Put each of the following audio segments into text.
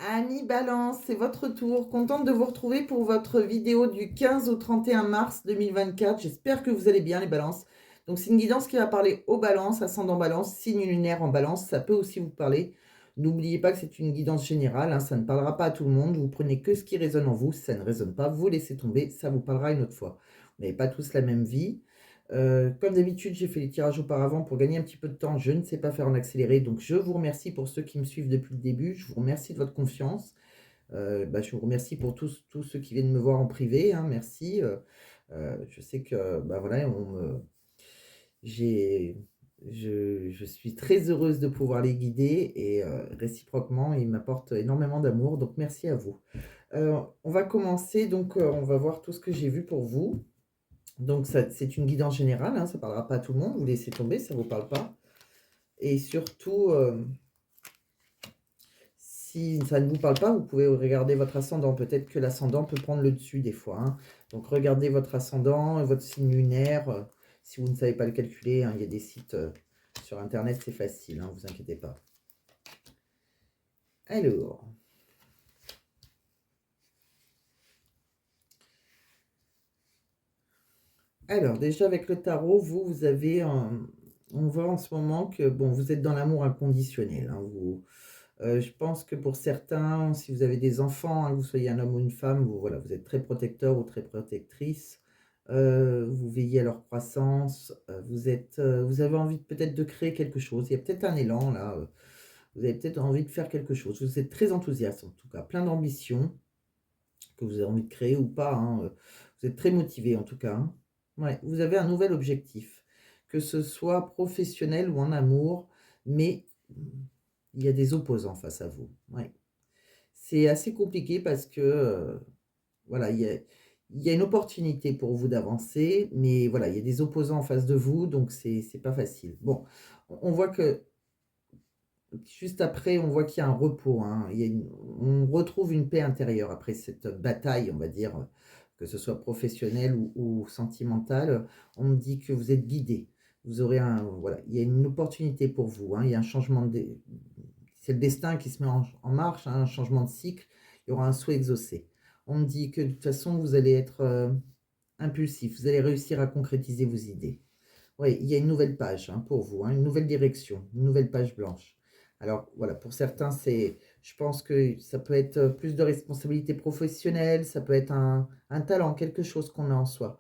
Amis Balance, c'est votre tour. Contente de vous retrouver pour votre vidéo du 15 au 31 mars 2024. J'espère que vous allez bien les balances. Donc c'est une guidance qui va parler aux balances, ascendant balance, signe lunaire en balance. Ça peut aussi vous parler. N'oubliez pas que c'est une guidance générale, hein, ça ne parlera pas à tout le monde. Vous prenez que ce qui résonne en vous. Si ça ne résonne pas, vous laissez tomber. Ça vous parlera une autre fois. Vous n'avez pas tous la même vie. Comme d'habitude, j'ai fait les tirages auparavant pour gagner un petit peu de temps. Je ne sais pas faire en accéléré, donc je vous remercie pour ceux qui me suivent depuis le début. Je vous remercie de votre confiance. Je vous remercie pour tous ceux qui viennent me voir en privé, hein, merci. Je sais que voilà, j'ai, je suis très heureuse de pouvoir les guider et réciproquement, ils m'apportent énormément d'amour, donc merci à vous. On va commencer, donc on va voir tout ce que j'ai vu pour vous. Donc, c'est une guidance générale, hein, ça ne parlera pas à tout le monde, vous laissez tomber, ça ne vous parle pas. Et surtout, si ça ne vous parle pas, vous pouvez regarder votre ascendant. Peut-être que l'ascendant peut prendre le dessus des fois, hein. Donc, regardez votre ascendant, votre signe lunaire. Si vous ne savez pas le calculer, hein, il y a des sites sur Internet, c'est facile, hein, vous inquiétez pas. Alors, déjà avec le tarot, vous avez on voit en ce moment que bon, vous êtes dans l'amour inconditionnel, hein, je pense que pour certains, si vous avez des enfants, hein, que vous soyez un homme ou une femme, voilà, vous êtes très protecteur ou très protectrice. Vous veillez à leur croissance. Vous avez envie peut-être de créer quelque chose. Il y a peut-être un élan là. Vous avez peut-être envie de faire quelque chose. Vous êtes très enthousiaste en tout cas, plein d'ambition que vous avez envie de créer ou pas, hein. Vous êtes très motivé en tout cas, hein. Ouais, vous avez un nouvel objectif, que ce soit professionnel ou en amour, mais il y a des opposants face à vous. Ouais. C'est assez compliqué parce que, voilà, il y a une opportunité pour vous d'avancer, mais voilà, il y a des opposants en face de vous, donc c'est pas facile. Bon, on voit que juste après, on voit qu'il y a un repos, hein. On retrouve une paix intérieure après cette bataille, on va dire, que ce soit professionnelle ou sentimentale. On me dit que vous êtes guidé. Vous aurez voilà, il y a une opportunité pour vous, hein. Il y a un changement c'est le destin qui se met en marche, hein, un changement de cycle. Il y aura un souhait exaucé. On me dit que de toute façon, vous allez être impulsif. Vous allez réussir à concrétiser vos idées. Oui, il y a une nouvelle page, hein, pour vous, hein, une nouvelle direction, une nouvelle page blanche. Alors voilà, pour certains, je pense que ça peut être plus de responsabilité professionnelle, ça peut être un talent, quelque chose qu'on a en soi.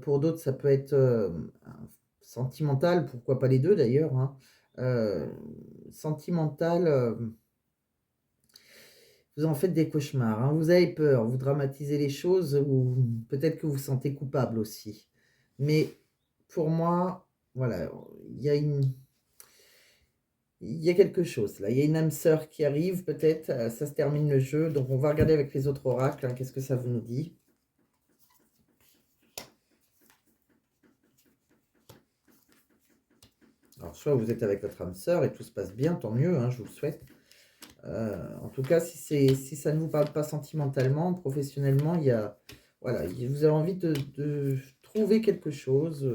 Pour d'autres, ça peut être sentimental, pourquoi pas les deux d'ailleurs, hein. Euh, Sentimental, vous en faites des cauchemars, hein, vous avez peur, vous dramatisez les choses, ou peut-être que vous vous sentez coupable aussi. Mais pour moi, voilà, il y a une, il y a quelque chose là. Il y a une âme sœur qui arrive, peut-être. Ça se termine le jeu. Donc, on va regarder avec les autres oracles, hein, qu'est-ce que ça vous nous dit. Alors, soit vous êtes avec votre âme sœur et tout se passe bien, tant mieux, hein, je vous le souhaite. En tout cas, si ça ne vous parle pas sentimentalement, professionnellement, voilà, vous avez envie de trouver quelque chose,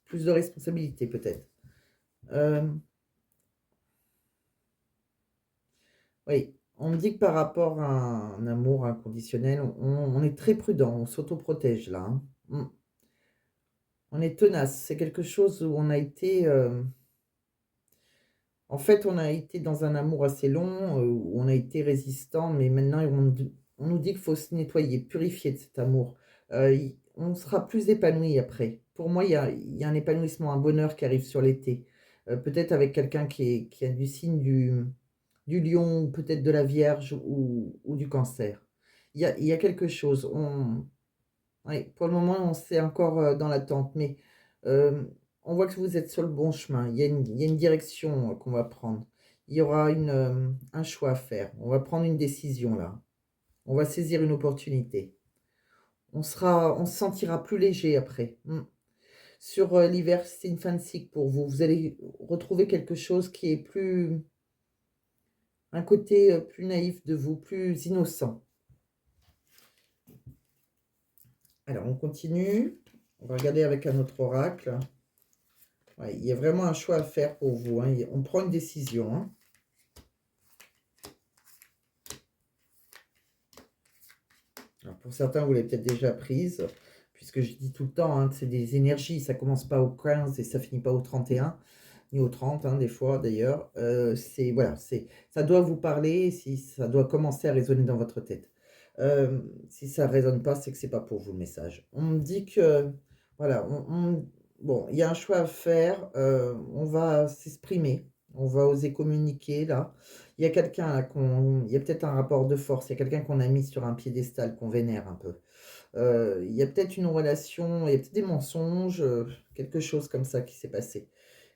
plus de responsabilité peut-être. Oui, on me dit que par rapport à un amour inconditionnel, on est très prudent, on s'autoprotège là, hein. On est tenace, c'est quelque chose où on a été... en fait, on a été dans un amour assez long, où on a été résistant, mais maintenant, on nous dit qu'il faut se nettoyer, purifier de cet amour. On sera plus épanoui après. Pour moi, il y a un épanouissement, un bonheur qui arrive sur l'été. Peut-être avec quelqu'un qui a du signe du lion, ou peut-être de la Vierge ou du cancer. Il y a quelque chose. Oui, pour le moment, on c'est encore dans l'attente, mais euh, on voit que vous êtes sur le bon chemin. Il y a une direction qu'on va prendre. Il y aura un choix à faire. On va prendre une décision là. On va saisir une opportunité. On se sentira plus léger après. Sur l'hiver, c'est une fin de cycle pour vous. Vous allez retrouver quelque chose qui est un côté plus naïf de vous, plus innocent. Alors, on continue. On va regarder avec un autre oracle. Ouais, il y a vraiment un choix à faire pour vous, hein. On prend une décision, hein. Alors pour certains, vous l'avez peut-être déjà prise, puisque je dis tout le temps, hein, c'est des énergies, ça commence pas au 15 et ça finit pas au 31, ni au 30, hein, des fois d'ailleurs. C'est voilà, ça doit vous parler, si ça doit commencer à résonner dans votre tête. Si ça résonne pas, c'est que c'est pas pour vous le message. On me dit que voilà, bon, il y a un choix à faire, on va s'exprimer, on va oser communiquer là. Il y a quelqu'un là il y a peut-être un rapport de force, il y a quelqu'un qu'on a mis sur un piédestal, qu'on vénère un peu. Il y a peut-être une relation, il y a peut-être des mensonges, quelque chose comme ça qui s'est passé.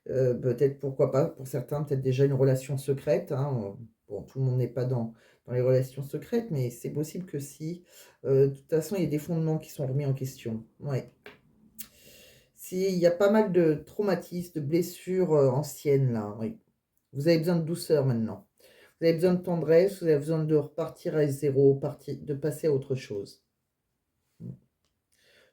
Peut-être, pourquoi pas, pour certains, peut-être déjà une relation secrète, hein, bon, tout le monde n'est pas dans les relations secrètes, mais c'est possible que si. De toute façon, il y a des fondements qui sont remis en question. Ouais. Si, il y a pas mal de traumatismes, de blessures, anciennes là, oui. Vous avez besoin de douceur maintenant. Vous avez besoin de tendresse, vous avez besoin de repartir à zéro, de passer à autre chose. Mmh.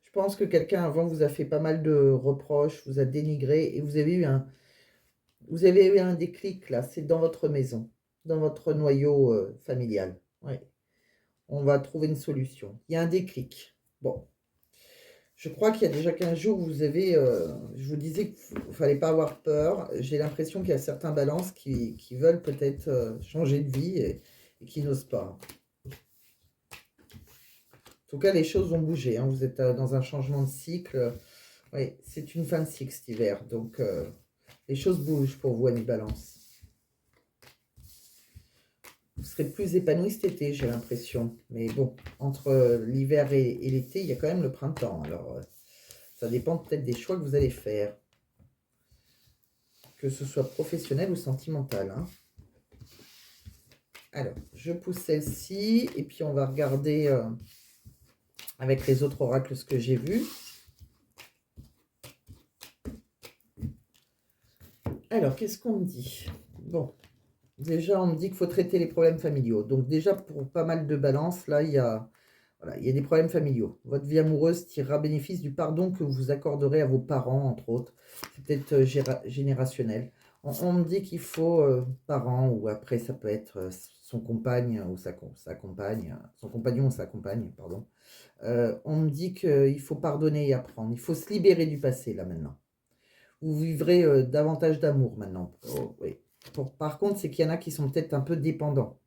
Je pense que quelqu'un avant vous a fait pas mal de reproches, vous a dénigré et vous avez eu un déclic là, c'est dans votre maison, dans votre noyau, familial. Ouais, on va trouver une solution. Il y a un déclic. Bon, je crois qu'il y a déjà 15 jours, je vous disais qu'il ne fallait pas avoir peur. J'ai l'impression qu'il y a certains balances qui veulent peut-être, changer de vie et qui n'osent pas. En tout cas, les choses vont bouger, hein. Vous êtes, dans un changement de cycle. Oui, c'est une fin de cycle cet hiver, donc les choses bougent pour vous, Annie Balance. Vous serez plus épanoui cet été, j'ai l'impression. Mais bon, entre l'hiver et l'été, il y a quand même le printemps. Alors, ça dépend peut-être des choix que vous allez faire, que ce soit professionnel ou sentimental, hein. Alors, je pousse celle-ci, et puis on va regarder avec les autres oracles ce que j'ai vu. Alors, qu'est-ce qu'on me dit? Bon, déjà, on me dit qu'il faut traiter les problèmes familiaux. Donc déjà, pour pas mal de balances, là, voilà, il y a des problèmes familiaux. Votre vie amoureuse tirera bénéfice du pardon que vous accorderez à vos parents, entre autres. C'est peut-être générationnel. On me dit qu'il faut, parents, ou après ça peut être son compagne ou sa compagne, son compagnon ou sa compagne, pardon. On me dit qu'il faut pardonner et apprendre. Il faut se libérer du passé, là, maintenant. Vous vivrez davantage d'amour maintenant. Oh, oui. Par contre, c'est qu'il y en a qui sont peut-être un peu dépendants.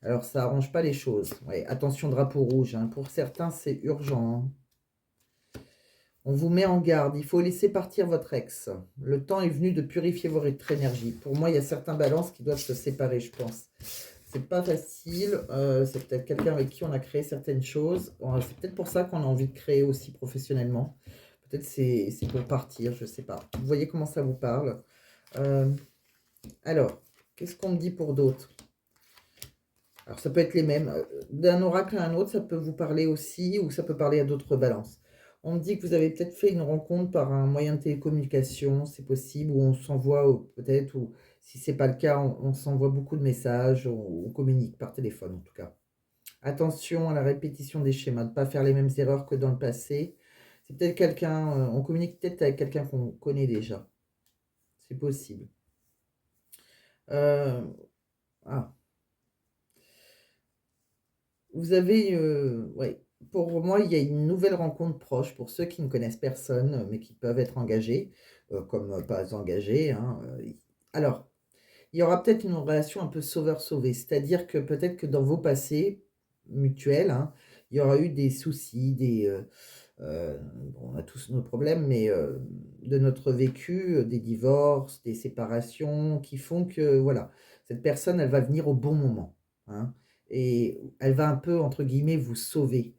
Alors, ça arrange pas les choses. Ouais, attention, drapeau rouge, hein. Pour certains, c'est urgent, hein. On vous met en garde. Il faut laisser partir votre ex. Le temps est venu de purifier votre énergie. Pour moi, il y a certains balances qui doivent se séparer, je pense. C'est pas facile. C'est peut-être quelqu'un avec qui on a créé certaines choses. C'est peut-être pour ça qu'on a envie de créer aussi professionnellement. Peut-être c'est pour partir, je sais pas. Vous voyez comment ça vous parle. Alors, qu'est-ce qu'on me dit pour d'autres? Alors, ça peut être les mêmes. D'un oracle à un autre, ça peut vous parler aussi, ou ça peut parler à d'autres balances. On me dit que vous avez peut-être fait une rencontre par un moyen de télécommunication, c'est possible, ou on s'envoie, peut-être, ou si c'est pas le cas, on s'envoie beaucoup de messages, on communique par téléphone en tout cas. Attention à la répétition des schémas, de ne pas faire les mêmes erreurs que dans le passé. C'est peut-être quelqu'un, on communique peut-être avec quelqu'un qu'on connaît déjà. C'est possible. Euh, ah. Vous avez, ouais, pour moi, il y a une nouvelle rencontre proche pour ceux qui ne connaissent personne, mais qui peuvent être engagés, comme pas engagés, hein. Alors, il y aura peut-être une relation un peu sauveur-sauvé, c'est-à-dire que peut-être que dans vos passés mutuels, hein, il y aura eu des soucis, bon, on a tous nos problèmes, mais de notre vécu, des divorces, des séparations qui font que, voilà, cette personne, elle va venir au bon moment, hein, et elle va un peu, entre guillemets, «vous sauver».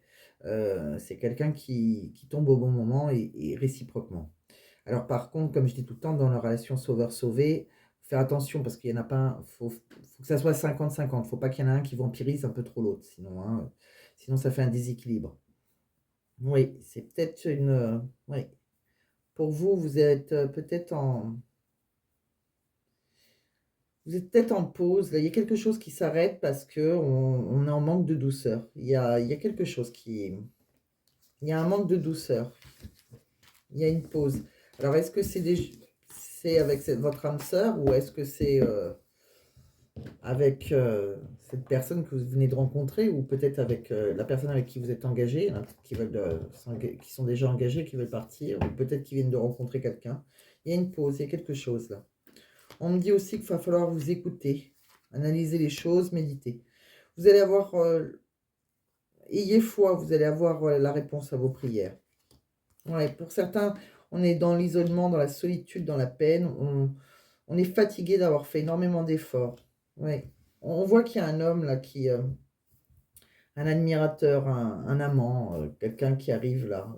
C'est quelqu'un qui tombe au bon moment et réciproquement. Alors par contre, comme je dis tout le temps, dans la relation sauveur-sauvé, faut faire attention parce qu'il y en a pas un, faut que ça soit 50-50. Faut pas qu'il y en ait un qui vampirise un peu trop l'autre, sinon, hein, sinon ça fait un déséquilibre. Oui, c'est peut-être oui. Pour vous, vous êtes peut-être en pause. Là, il y a quelque chose qui s'arrête parce que on est en manque de douceur. Il y a quelque chose il y a un manque de douceur. Il y a une pause. Alors, est-ce que c'est avec votre âme sœur ou est-ce que c'est avec cette personne que vous venez de rencontrer ou peut-être avec la personne avec qui vous êtes engagé, hein, qui sont déjà engagés, qui veulent partir, ou peut-être qui viennent de rencontrer quelqu'un. Il y a une pause, il y a quelque chose là. On me dit aussi qu'il va falloir vous écouter, analyser les choses, méditer. Vous allez avoir, ayez foi, vous allez avoir la réponse à vos prières. Ouais, pour certains, on est dans l'isolement, dans la solitude, dans la peine. On est fatigué d'avoir fait énormément d'efforts. Ouais. On voit qu'il y a un homme là qui, un admirateur, un amant, quelqu'un qui arrive là.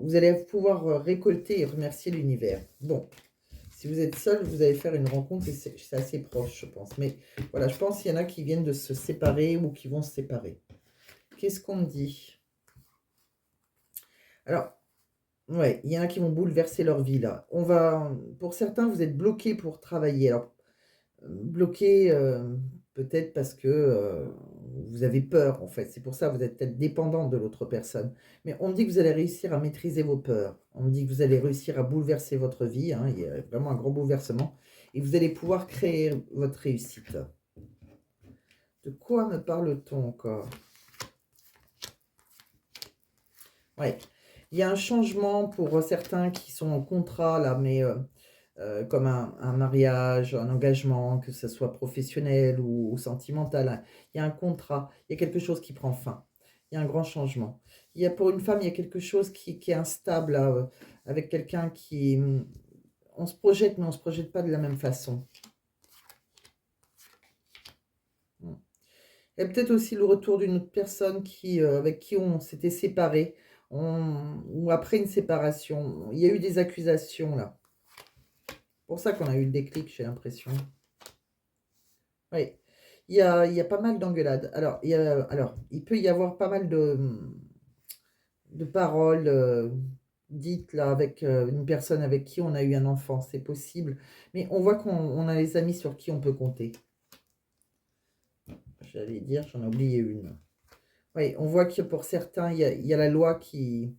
Vous allez pouvoir récolter et remercier l'univers. Bon, si vous êtes seul, vous allez faire une rencontre et c'est assez proche, je pense. Mais voilà, je pense qu'il y en a qui viennent de se séparer ou qui vont se séparer. Qu'est-ce qu'on me dit? Alors, ouais, il y en a qui vont bouleverser leur vie là. Pour certains, vous êtes bloqués pour travailler. Alors, bloqué, peut-être parce que, vous avez peur, en fait. C'est pour ça, vous êtes peut-être dépendant de l'autre personne. Mais on me dit que vous allez réussir à maîtriser vos peurs. On me dit que vous allez réussir à bouleverser votre vie, hein, il y a vraiment un grand bouleversement et vous allez pouvoir créer votre réussite. De quoi me parle-t-on encore? Ouais, il y a un changement pour certains qui sont en contrat là, mais comme un mariage, un engagement, que ce soit professionnel ou sentimental, hein. Il y a un contrat, il y a quelque chose qui prend fin. Il y a un grand changement. Il y a pour une femme, il y a quelque chose qui est instable là, avec quelqu'un qui, on se projette, mais on ne se projette pas de la même façon. Mmh. Il y a peut-être aussi le retour d'une autre personne qui, avec qui on s'était séparés, ou après une séparation. Il y a eu des accusations là. Pour ça qu'on a eu le déclic, j'ai l'impression. Oui, il y a pas mal d'engueulades. Alors, il peut y avoir pas mal de paroles dites là avec une personne avec qui on a eu un enfant, c'est possible. Mais on voit qu'on a les amis sur qui on peut compter. J'allais dire, j'en ai oublié une. Oui, on voit que pour certains, il y a la loi qui...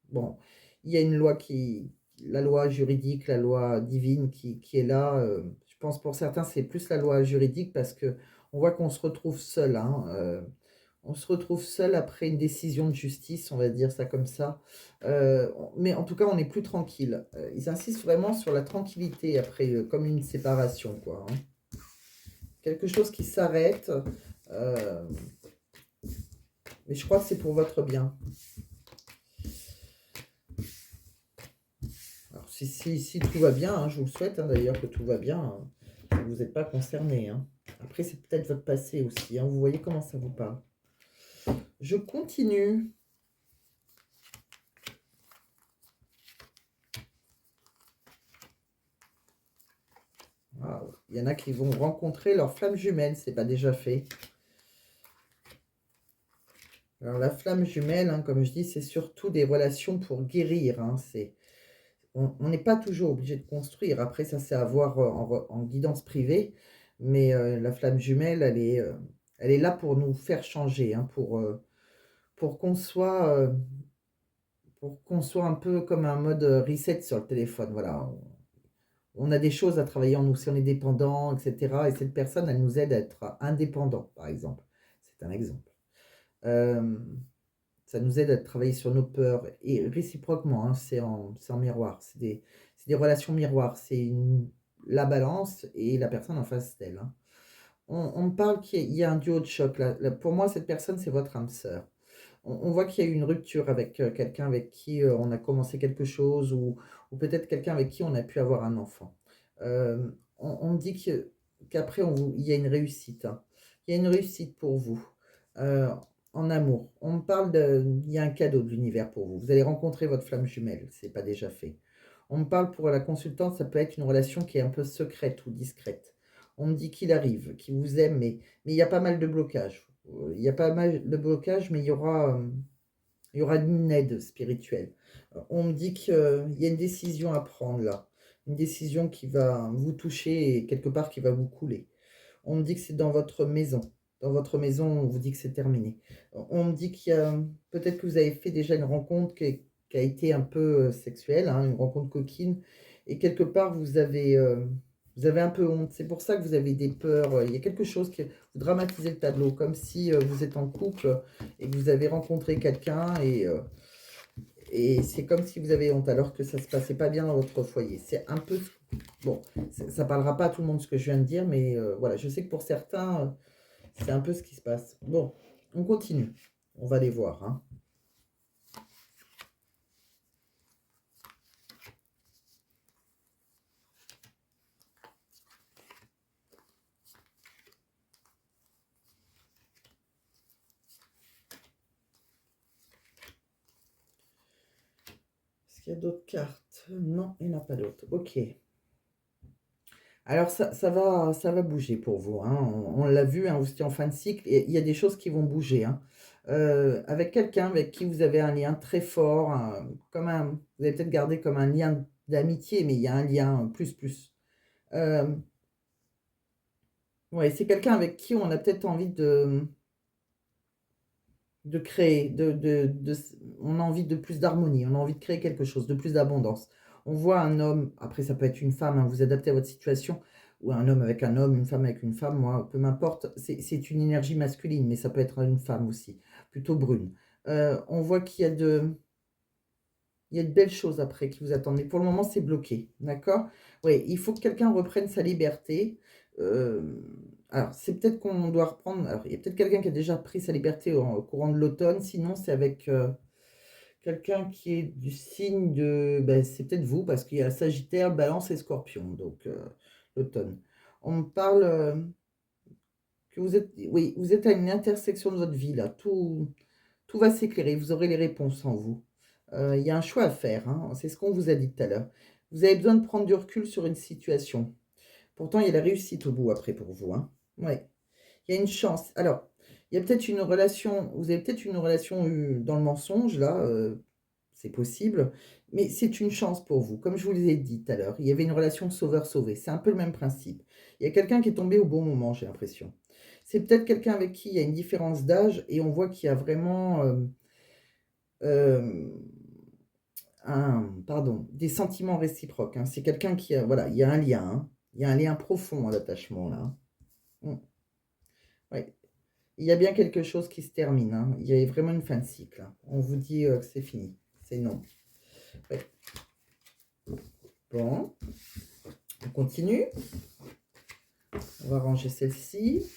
Bon, il y a une loi qui... La loi juridique, la loi divine qui est là. Je pense pour certains, c'est plus la loi juridique parce que on voit qu'on se retrouve seul, hein, on se retrouve seul après une décision de justice, on va dire ça comme ça. Mais en tout cas, on est plus tranquille. Ils insistent vraiment sur la tranquillité après, comme une séparation, quoi, hein. Quelque chose qui s'arrête. euh, mais je crois que c'est pour votre bien. Alors, si tout va bien, hein, je vous le souhaite, hein, d'ailleurs que tout va bien, hein, vous n'êtes pas concerné, hein. Après, c'est peut-être votre passé aussi, hein, vous voyez comment ça vous parle. Je continue. Waouh. Il y en a qui vont rencontrer leur flamme jumelle, c'est pas déjà fait. Alors la flamme jumelle, hein, comme je dis, c'est surtout des relations pour guérir, hein, on n'est pas toujours obligé de construire. Après, ça, c'est à voir en guidance privée. Mais la flamme jumelle, elle est là pour nous faire changer, hein, pour qu'on soit, un peu comme un mode reset sur le téléphone. Voilà. On a des choses à travailler en nous, si on est dépendant, etc. Et cette personne, elle nous aide à être indépendant, par exemple. C'est un exemple. Euh, Ça nous aide à travailler sur nos peurs et réciproquement, hein, c'est en miroir. C'est des relations miroirs. La balance et la personne en face d'elle, hein. On me parle qu'il y a un duo de choc là. Pour moi, cette personne, c'est votre âme sœur. On voit qu'il y a eu une rupture avec quelqu'un avec qui on a commencé quelque chose ou peut-être quelqu'un avec qui on a pu avoir un enfant. On me dit qu'après, il y a une réussite, hein. Il y a une réussite pour vous. Euh, en amour. On me parle il y a un cadeau de l'univers pour vous. Vous allez rencontrer votre flamme jumelle, c'est pas déjà fait. On me parle pour la consultante, ça peut être une relation qui est un peu secrète ou discrète. On me dit qu'il arrive, qu'il vous aime, mais il y a pas mal de blocages. Il y a pas mal de blocages, mais il y aura une aide spirituelle. On me dit qu'il y a une décision à prendre là. Une décision qui va vous toucher et quelque part qui va vous couler. On me dit que c'est dans votre maison. Dans votre maison, on vous dit que c'est terminé. On me dit qu'il y a peut-être que vous avez fait déjà une rencontre qui a été un peu sexuelle, hein, une rencontre coquine, et quelque part vous avez Vous avez un peu honte. C'est pour ça que vous avez des peurs. Il y a quelque chose qui... Vous dramatisez le tableau, comme si vous êtes en couple et que vous avez rencontré quelqu'un et c'est comme si vous avez honte, alors que ça ne se passait pas bien dans votre foyer. C'est un peu... Bon, ça ne parlera pas à tout le monde ce que je viens de dire, mais voilà, je sais que pour certains, c'est un peu ce qui se passe. Bon, on continue. On va les voir, hein. Est-ce qu'il y a d'autres cartes? Non, il n'y en a pas d'autres. Ok. Alors ça va bouger pour vous, hein. On l'a vu, hein, vous étiez en fin de cycle, et il y a des choses qui vont bouger, hein. Avec quelqu'un avec qui vous avez un lien très fort, vous avez peut-être gardé comme un lien d'amitié, mais il y a un lien plus plus. Euh, ouais, c'est quelqu'un avec qui on a peut-être envie de créer, on a envie de plus d'harmonie, on a envie de créer quelque chose, de plus d'abondance. On voit un homme, après ça peut être une femme, hein, vous adaptez à votre situation, ou un homme avec un homme, une femme avec une femme, moi, peu m'importe, c'est une énergie masculine, mais ça peut être une femme aussi, plutôt brune. On voit il y a de belles choses après qui vous attendent, mais pour le moment c'est bloqué, d'accord? Oui, il faut que quelqu'un reprenne sa liberté. Euh, alors, c'est peut-être qu'on doit reprendre. Alors, il y a peut-être quelqu'un qui a déjà pris sa liberté au courant de l'automne. Sinon, c'est avec quelqu'un qui est du signe de. Ben, c'est peut-être vous, parce qu'il y a Sagittaire, Balance et Scorpion. Donc, l'automne. On me parle que vous êtes. Oui, vous êtes à une intersection de votre vie, là. Tout va s'éclairer. Vous aurez les réponses en vous. Il y a un choix à faire, hein. C'est ce qu'on vous a dit tout à l'heure. Vous avez besoin de prendre du recul sur une situation. Pourtant, il y a la réussite au bout après pour vous, hein. Ouais. Il y a une chance. Alors, il y a peut-être une relation, vous avez peut-être une relation dans le mensonge, là, c'est possible, mais c'est une chance pour vous. Comme je vous l'ai dit tout à l'heure, il y avait une relation sauveur-sauvé. C'est un peu le même principe. Il y a quelqu'un qui est tombé au bon moment, j'ai l'impression. C'est peut-être quelqu'un avec qui il y a une différence d'âge et on voit qu'il y a vraiment euh, pardon, des sentiments réciproques, hein. C'est quelqu'un qui a, voilà, il y a un lien, hein. Il y a un lien profond à l'attachement, là. Mm. Ouais. Il y a bien quelque chose qui se termine, hein. Il y a vraiment une fin de cycle, hein. On vous dit que c'est fini. C'est non. Ouais. Bon, on continue. On va ranger celle-ci.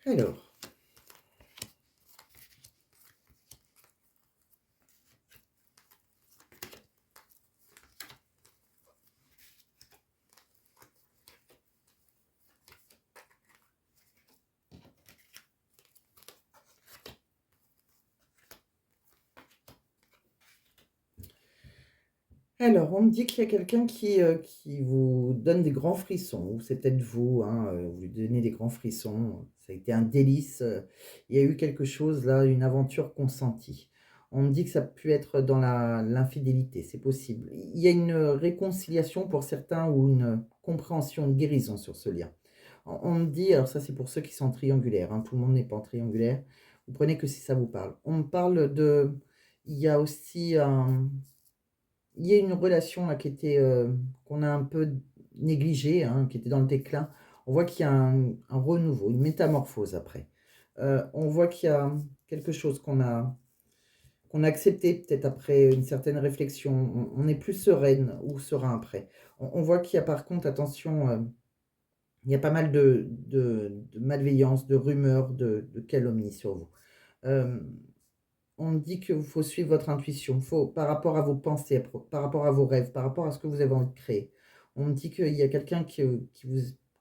Alors. Alors, on me dit qu'il y a quelqu'un qui vous donne des grands frissons, ou c'est peut-être vous, hein, vous lui donnez des grands frissons, ça a été un délice, il y a eu quelque chose là, une aventure consentie. On me dit que ça peut être dans l'infidélité, c'est possible. Il y a une réconciliation pour certains ou une compréhension, une guérison sur ce lien. On me dit, alors ça c'est pour ceux qui sont triangulaires, hein, tout le monde n'est pas en triangulaire, vous prenez que si ça vous parle. On me parle de, il y a aussi il y a une relation là qui était qu'on a un peu négligée, hein, qui était dans le déclin. On voit qu'il y a un renouveau, une métamorphose après. On voit qu'il y a quelque chose qu'on a accepté peut-être après une certaine réflexion. On est plus sereine ou serein après. On voit qu'il y a par contre, attention, il y a pas mal de malveillance, de rumeurs, de calomnie sur vous. Euh, on dit qu'il faut suivre votre intuition, faut, par rapport à vos pensées, par rapport à vos rêves, par rapport à ce que vous avez envie de créer. On me dit qu'il y a quelqu'un que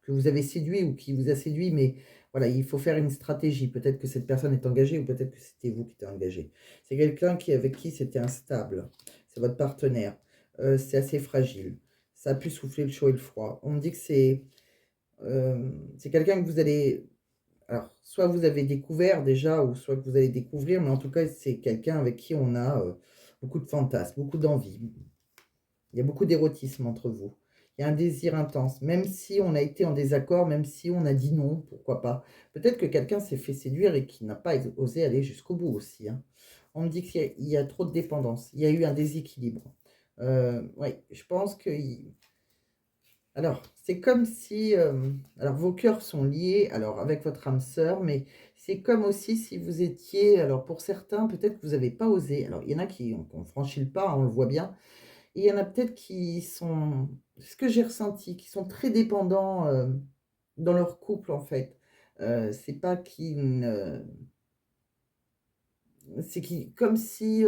vous avez séduit ou qui vous a séduit, mais voilà, il faut faire une stratégie. Peut-être que cette personne est engagée ou peut-être que c'était vous qui êtes engagé. C'est quelqu'un avec qui c'était instable. C'est votre partenaire. C'est assez fragile. Ça a pu souffler le chaud et le froid. On me dit que c'est quelqu'un que vous allez alors, soit vous avez découvert déjà, ou soit que vous allez découvrir, mais en tout cas, c'est quelqu'un avec qui on a beaucoup de fantasmes, beaucoup d'envie. Il y a beaucoup d'érotisme entre vous. Il y a un désir intense, même si on a été en désaccord, même si on a dit non, pourquoi pas. Peut-être que quelqu'un s'est fait séduire et qui n'a pas osé aller jusqu'au bout aussi, hein. On me dit qu'il y a trop de dépendance, il y a eu un déséquilibre. Ouais, je pense que alors, c'est comme si, alors vos cœurs sont liés, alors avec votre âme sœur, mais c'est comme aussi si vous étiez alors pour certains, peut-être que vous n'avez pas osé. Alors il y en a qui ont franchi le pas, hein, on le voit bien, et il y en a peut-être qui sont c'est ce que j'ai ressenti, qui sont très dépendants, dans leur couple, en fait. C'est pas qu'ils ne c'est qui comme si,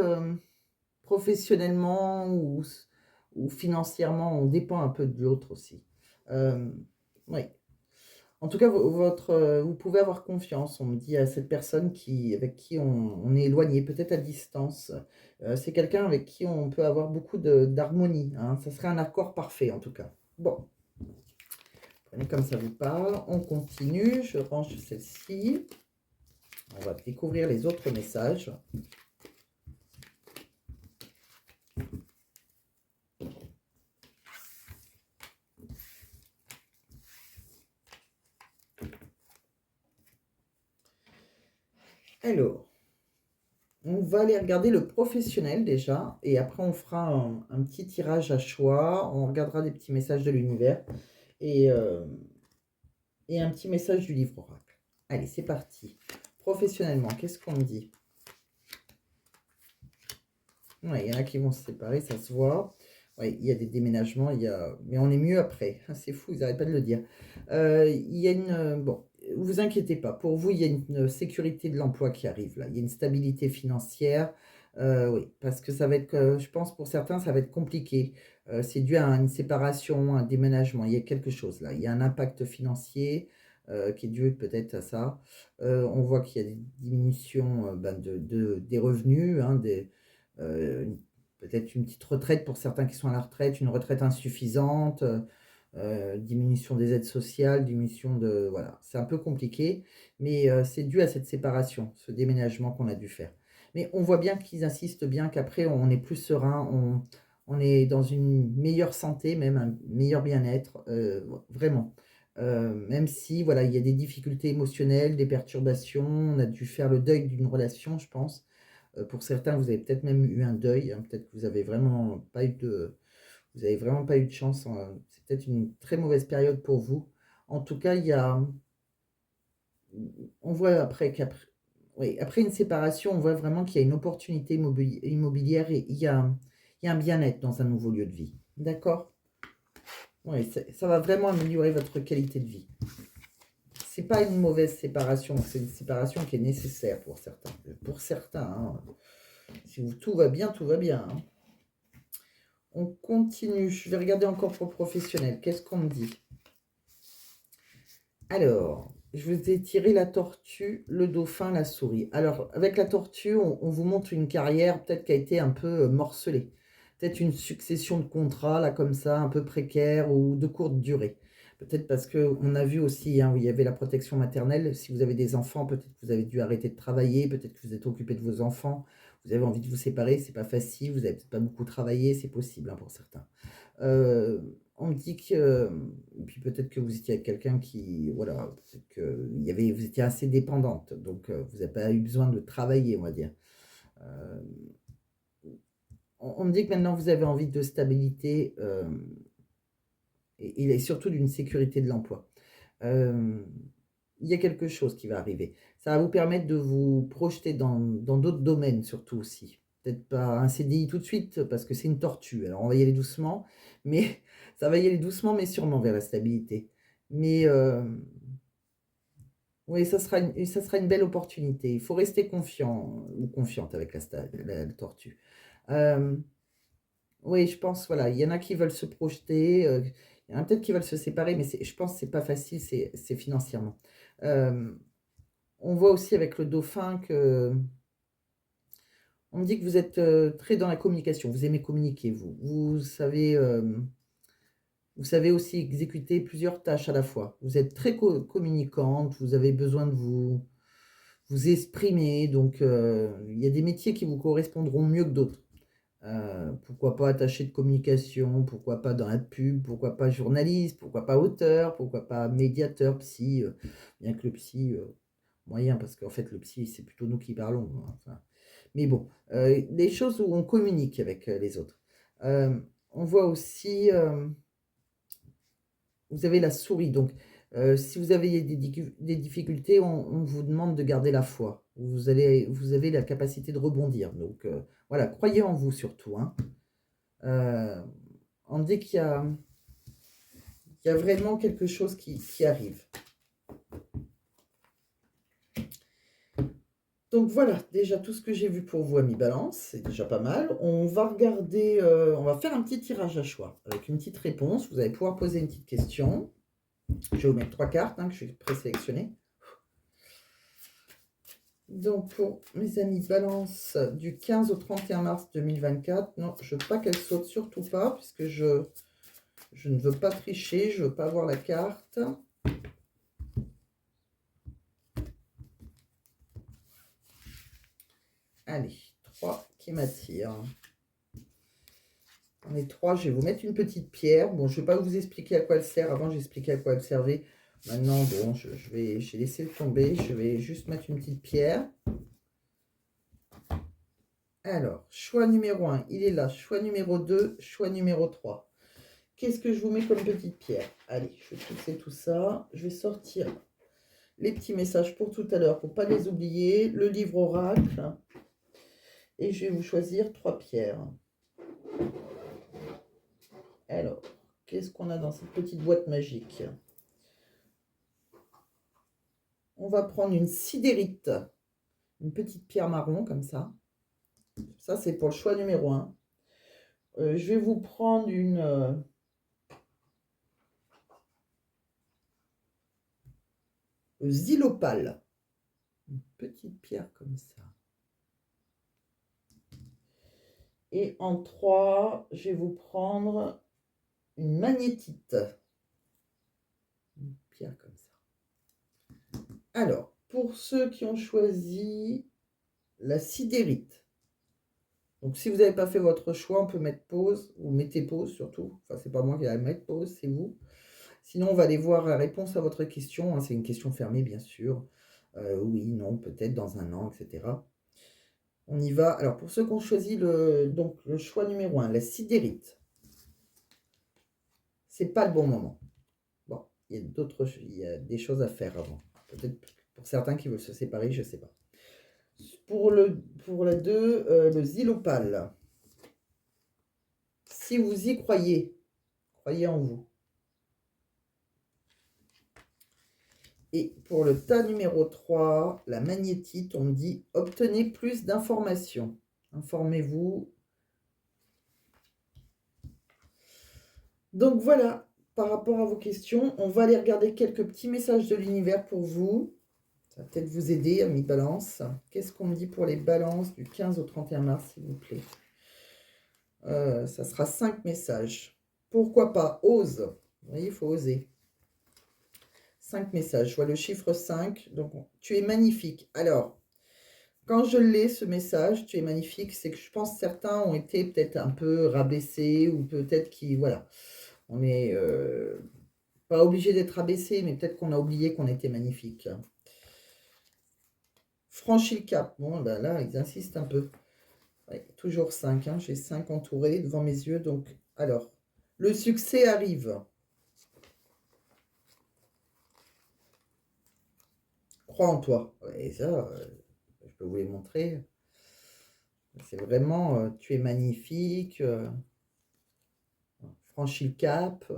professionnellement ou financièrement, on dépend un peu de l'autre aussi. Oui. En tout cas, vous pouvez avoir confiance, on me dit, à cette personne avec qui on est éloigné, peut-être à distance. C'est quelqu'un avec qui on peut avoir beaucoup d'harmonie, hein. Ça serait un accord parfait, en tout cas. Bon, prenez comme ça vous parle. On continue. Je range celle-ci. On va découvrir les autres messages. Alors, on va aller regarder le professionnel déjà, et après on fera un petit tirage à choix. On regardera des petits messages de l'univers et, euh, et un petit message du livre oracle. Allez, c'est parti. Professionnellement, qu'est-ce qu'on me dit? Ouais, il y en a qui vont se séparer, ça se voit. Ouais, il y a des déménagements, mais on est mieux après. C'est fou, ils n'arrêtent pas de le dire. Il y a bon, vous inquiétez pas. Pour vous, il y a une sécurité de l'emploi qui arrive là. Il y a une stabilité financière. Oui, parce que ça va être, je pense pour certains, ça va être compliqué. C'est dû à une séparation, un déménagement. Il y a quelque chose là. Il y a un impact financier qui est dû peut-être à ça. On voit qu'il y a des diminutions ben, des revenus, hein, peut-être une petite retraite pour certains qui sont à la retraite, une retraite insuffisante, diminution des aides sociales, diminution de... Voilà, c'est un peu compliqué, mais c'est dû à cette séparation, ce déménagement qu'on a dû faire. Mais on voit bien qu'ils insistent bien qu'après, on est plus serein, on est dans une meilleure santé, même un meilleur bien-être, vraiment. Même si, voilà, il y a des difficultés émotionnelles, des perturbations, on a dû faire le deuil d'une relation, je pense. Pour certains, vous avez peut-être même eu un deuil, hein, peut-être que vous avez vraiment pas eu de chance, hein. C'est peut-être une très mauvaise période pour vous. En tout cas, on voit oui, après une séparation, on voit vraiment qu'il y a une opportunité immobilière et il y a un bien-être dans un nouveau lieu de vie. D'accord? Oui, ça va vraiment améliorer votre qualité de vie. C'est pas une mauvaise séparation, c'est une séparation qui est nécessaire pour certains. Pour certains, hein. Si tout va bien, tout va bien, hein. On continue. Je vais regarder encore pour professionnel. Qu'est-ce qu'on me dit? Alors, je vous ai tiré la tortue, le dauphin, la souris. Alors, avec la tortue, on vous montre une carrière peut-être qui a été un peu morcelée. Peut-être une succession de contrats, là, comme ça, un peu précaires ou de courte durée. Peut-être parce qu'on a vu aussi, hein, où il y avait la protection maternelle. Si vous avez des enfants, peut-être que vous avez dû arrêter de travailler, peut-être que vous êtes occupé de vos enfants, vous avez envie de vous séparer, c'est pas facile, vous n'avez peut-être pas beaucoup travaillé, c'est possible, hein, pour certains. Euh, on me dit que, puis peut-être que vous étiez avec quelqu'un qui, voilà, peut-être que vous étiez assez dépendante, donc vous n'avez pas eu besoin de travailler, on va dire. Euh, on me dit que maintenant vous avez envie de stabilité et surtout d'une sécurité de l'emploi. Euh, il y a quelque chose qui va arriver. Ça va vous permettre de vous projeter dans d'autres domaines, surtout aussi. Peut-être pas un CDI tout de suite, parce que c'est une tortue. Alors, on va y aller doucement, mais ça va y aller doucement, mais sûrement vers la stabilité. Mais oui, ça sera une belle opportunité. Il faut rester confiant ou confiante avec la tortue. Euh, oui, je pense, voilà, il y en a qui veulent se projeter, il y en a peut-être qui veulent se séparer, mais je pense que c'est pas facile, c'est financièrement. Euh, on voit aussi avec le dauphin que on me dit que vous êtes très dans la communication, vous aimez communiquer, vous savez aussi exécuter plusieurs tâches à la fois. Vous êtes très communicante, vous avez besoin de vous exprimer, donc il y a des métiers qui vous correspondront mieux que d'autres. Pourquoi pas attaché de communication, pourquoi pas dans la pub, pourquoi pas journaliste, pourquoi pas auteur, pourquoi pas médiateur, psy, bien que le psy, moyen, parce qu'en fait, le psy, c'est plutôt nous qui parlons, hein, enfin. Mais bon, des choses où on communique avec les autres. On voit aussi, vous avez la souris, donc si vous avez des difficultés, on vous demande de garder la foi. Vous avez la capacité de rebondir. Donc voilà, croyez en vous surtout, hein. On dit qu'il y a vraiment quelque chose qui arrive. Donc voilà, déjà tout ce que j'ai vu pour vous, amis Balance, c'est déjà pas mal. On va regarder, on va faire un petit tirage à choix avec une petite réponse. Vous allez pouvoir poser une petite question. Je vais vous mettre 3 cartes que je vais présélectionner. Donc pour mes amis Balance, du 15 au 31 mars 2024, non, je veux pas qu'elle saute, surtout pas, puisque je ne veux pas tricher, je ne veux pas avoir la carte. Allez, 3 qui m'attirent. On est 3, je vais vous mettre une petite pierre. Bon, je ne vais pas vous expliquer à quoi elle sert. Avant, j'expliquais à quoi elle servait. Maintenant, bon, j'ai laissé le tomber. Je vais juste mettre une petite pierre. Alors, choix numéro 1, il est là. Choix numéro 2, choix numéro 3. Qu'est-ce que je vous mets comme petite pierre? Allez, je vais fixer tout ça. Je vais sortir les petits messages pour tout à l'heure, pour ne pas les oublier. Le livre oracle. Et je vais vous choisir 3 pierres. Alors, qu'est-ce qu'on a dans cette petite boîte magique? On va prendre une sidérite, une petite pierre marron comme ça. Ça, c'est pour le choix numéro 1. Je vais vous prendre une xylopale. Une petite pierre comme ça. Et en 3, je vais vous prendre une magnétite. Une pierre comme ça. Alors, pour ceux qui ont choisi la sidérite. Donc, si vous n'avez pas fait votre choix, on peut mettre pause. Vous mettez pause surtout. Enfin, c'est pas moi qui vais mettre pause, c'est vous. Sinon, on va aller voir la réponse à votre question. C'est une question fermée, bien sûr. Oui, non, peut-être, dans un an, etc. On y va. Alors, pour ceux qui ont choisi le choix numéro 1, la sidérite, c'est pas le bon moment. Bon, il y a des choses à faire avant. Peut-être pour certains qui veulent se séparer, je ne sais pas. Pour la 2, le xylopale. Si vous y croyez, croyez en vous. Et pour le tas numéro 3, la magnétite, on me dit « Obtenez plus d'informations. Informez-vous. » Donc voilà, par rapport à vos questions, on va aller regarder quelques petits messages de l'univers pour vous. Ça va peut-être vous aider, amis Balance. Qu'est-ce qu'on me dit pour les balances du 15 au 31 mars, s'il vous plaît? Ça sera 5 messages. Pourquoi pas? Ose. Vous voyez, il faut oser. 5 messages. Je vois le chiffre 5. Donc, tu es magnifique. Alors, quand je l'ai, ce message, tu es magnifique, c'est que je pense que certains ont été peut-être un peu rabaissés ou peut-être qui, voilà, on n'est pas obligé d'être rabaissé, mais peut-être qu'on a oublié qu'on était magnifique. Franchis le cap. Bon, ben là, ils insistent un peu. Ouais, toujours 5. J'ai 5 entourés devant mes yeux. Donc, alors, le succès arrive. Crois en toi. Et ça, je peux vous les montrer. C'est vraiment, tu es magnifique. Franchis le cap.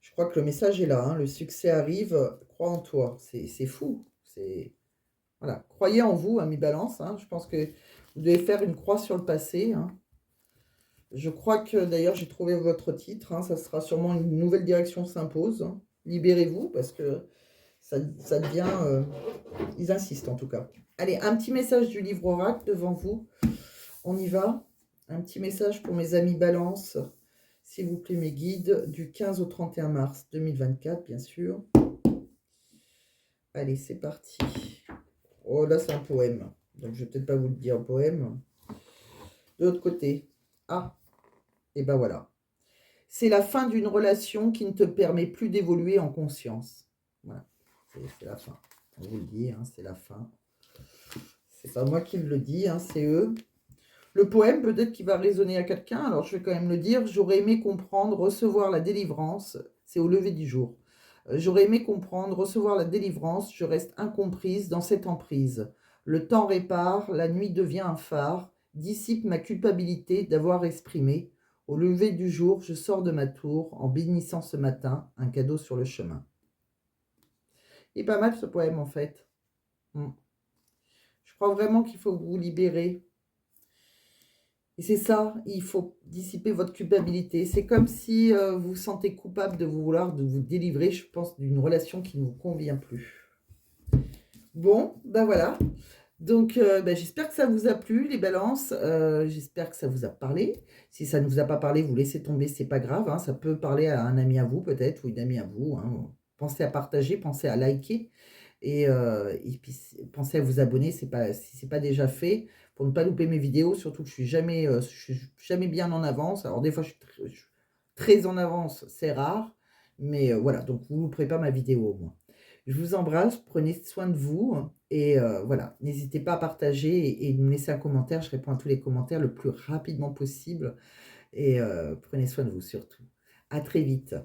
Je crois que le message est là. Le succès arrive. Crois en toi. C'est fou. Voilà. Croyez en vous, amis Balance. Je pense que vous devez faire une croix sur le passé. Je crois que d'ailleurs j'ai trouvé votre titre. Ça sera sûrement une nouvelle direction s'impose. Libérez-vous parce que ça devient... ils insistent en tout cas. Allez, un petit message du livre oracle devant vous. On y va. Un petit message pour mes amis Balance. S'il vous plaît, mes guides, du 15 au 31 mars 2024, bien sûr. Allez, c'est parti. Oh, là, c'est un poème. Donc, je ne vais peut-être pas vous le dire, poème. de l'autre côté. Ah, et ben voilà. C'est la fin d'une relation qui ne te permet plus d'évoluer en conscience. Voilà, c'est la fin. On vous le dit, hein, c'est la fin. C'est pas moi qui le dis, hein, c'est eux. Le poème, peut-être qu'il va résonner à quelqu'un, alors je vais quand même le dire. J'aurais aimé comprendre, recevoir la délivrance, c'est au lever du jour. J'aurais aimé comprendre, recevoir la délivrance, je reste incomprise dans cette emprise. Le temps répare, la nuit devient un phare, dissipe ma culpabilité d'avoir exprimé. Au lever du jour, je sors de ma tour en bénissant ce matin un cadeau sur le chemin. Il est pas mal ce poème en fait. Mm. Je crois vraiment qu'il faut vous libérer. Et c'est ça, il faut dissiper votre culpabilité. C'est comme si vous vous sentez coupable de vouloir de vous délivrer, je pense, d'une relation qui ne vous convient plus. Bon, ben voilà. Donc, j'espère que ça vous a plu, les balances. J'espère que ça vous a parlé. Si ça ne vous a pas parlé, vous laissez tomber, c'est pas grave, hein. Ça peut parler à un ami à vous, peut-être, ou une amie à vous, hein. Pensez à partager, pensez à liker. Et puis, pensez à vous abonner si ce n'est pas déjà fait, pour ne pas louper mes vidéos. Surtout que je suis jamais bien en avance. Alors, des fois, je suis très en avance, c'est rare. Mais voilà, donc vous ne louperez pas ma vidéo au moins. Je vous embrasse, prenez soin de vous. Et voilà, n'hésitez pas à partager et me laisser un commentaire. Je réponds à tous les commentaires le plus rapidement possible. Et prenez soin de vous surtout. À très vite.